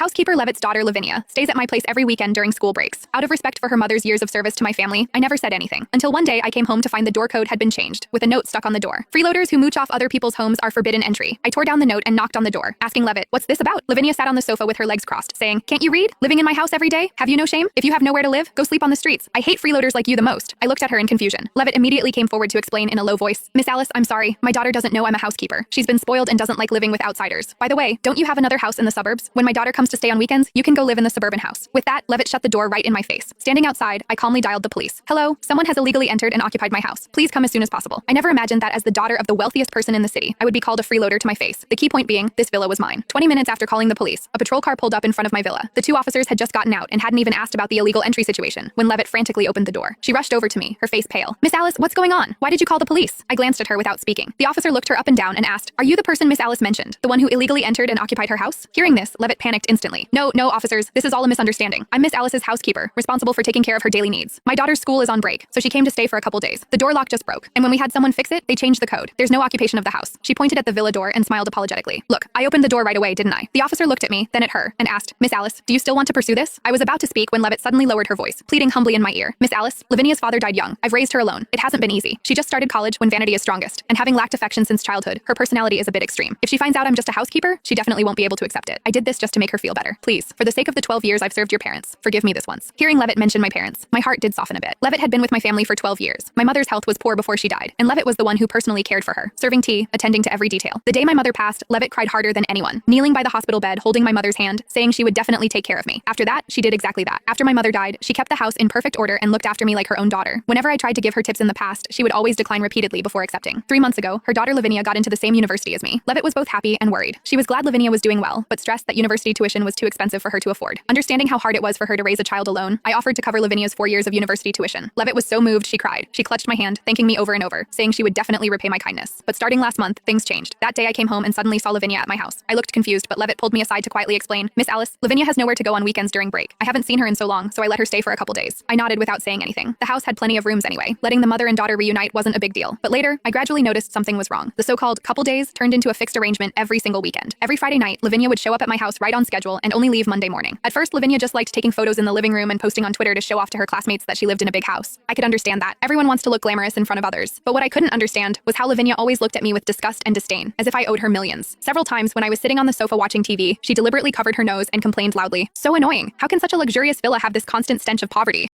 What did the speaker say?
Housekeeper Levitt's daughter Lavinia stays at my place every weekend during school breaks. Out of respect for her mother's years of service to my family, I never said anything. Until one day I came home to find the door code had been changed, with a note stuck on the door. Freeloaders who mooch off other people's homes are forbidden entry. I tore down the note and knocked on the door, asking Levitt, "What's this about?" Lavinia sat on the sofa with her legs crossed, saying, "Can't you read? Living in my house every day? Have you no shame? If you have nowhere to live, go sleep on the streets. I hate freeloaders like you the most." I looked at her in confusion. Levitt immediately came forward to explain in a low voice, "Miss Alice, I'm sorry. My daughter doesn't know I'm a housekeeper. She's been spoiled and doesn't like living with outsiders. By the way, don't you have another house in the suburbs? When my daughter comes to stay on weekends, you can go live in the suburban house." With that, Levitt shut the door right in my face. Standing outside, I calmly dialed the police. "Hello, someone has illegally entered and occupied my house. Please come as soon as possible." I never imagined that as the daughter of the wealthiest person in the city, I would be called a freeloader to my face. The key point being, this villa was mine. 20 minutes after calling the police, a patrol car pulled up in front of my villa. The two officers had just gotten out and hadn't even asked about the illegal entry situation when Levitt frantically opened the door. She rushed over to me, her face pale. "Miss Alice, what's going on? Why did you call the police?" I glanced at her without speaking. The officer looked her up and down and asked, "Are you the person Miss Alice mentioned? The one who illegally entered and occupied her house?" Hearing this, Levitt panicked instantly. No, officers, this is all a misunderstanding. I'm Miss Alice's housekeeper, responsible for taking care of her daily needs. My daughter's school is on break, so she came to stay for a couple days. The door lock just broke, and when we had someone fix it, they changed the code. There's no occupation of the house." She pointed at the villa door and smiled apologetically. "Look, I opened the door right away, didn't I?" The officer looked at me, then at her, and asked, "Miss Alice, do you still want to pursue this?" I was about to speak when Levitt suddenly lowered her voice, pleading humbly in my ear. "Miss Alice, Lavinia's father died young. I've raised her alone. It hasn't been easy. She just started college when vanity is strongest, and having lacked affection since childhood, her personality is a bit extreme. If she finds out I'm just a housekeeper, she definitely won't be able to accept it. I did this just to make her feel better. Please, for the sake of the 12 years I've served your parents, forgive me this once." Hearing Levitt mention my parents, my heart did soften a bit. Levitt had been with my family for 12 years. My mother's health was poor before she died, and Levitt was the one who personally cared for her, serving tea, attending to every detail. The day my mother passed, Levitt cried harder than anyone, kneeling by the hospital bed, holding my mother's hand, saying she would definitely take care of me. After that, she did exactly that. After my mother died, she kept the house in perfect order and looked after me like her own daughter. Whenever I tried to give her tips in the past, she would always decline repeatedly before accepting. 3 months ago, her daughter Lavinia got into the same university as me. Levitt was both happy and worried. She was glad Lavinia was doing well, but stressed that university tuition was too expensive for her to afford. Understanding how hard it was for her to raise a child alone, I offered to cover Lavinia's 4 years of university tuition. Levitt was so moved she cried. She clutched my hand, thanking me over and over, saying she would definitely repay my kindness. But starting last month, things changed. That day I came home and suddenly saw Lavinia at my house. I looked confused, but Levitt pulled me aside to quietly explain, "Miss Alice, Lavinia has nowhere to go on weekends during break. I haven't seen her in so long, so I let her stay for a couple days." I nodded without saying anything. The house had plenty of rooms anyway. Letting the mother and daughter reunite wasn't a big deal. But later, I gradually noticed something was wrong. The so-called couple days turned into a fixed arrangement every single weekend. Every Friday night, Lavinia would show up at my house right on schedule and only leave Monday morning. At first, Lavinia just liked taking photos in the living room and posting on Twitter to show off to her classmates that she lived in a big house. I could understand that. Everyone wants to look glamorous in front of others. But what I couldn't understand was how Lavinia always looked at me with disgust and disdain, as if I owed her millions. Several times when I was sitting on the sofa watching TV, she deliberately covered her nose and complained loudly, "So annoying. How can such a luxurious villa have this constant stench of poverty?"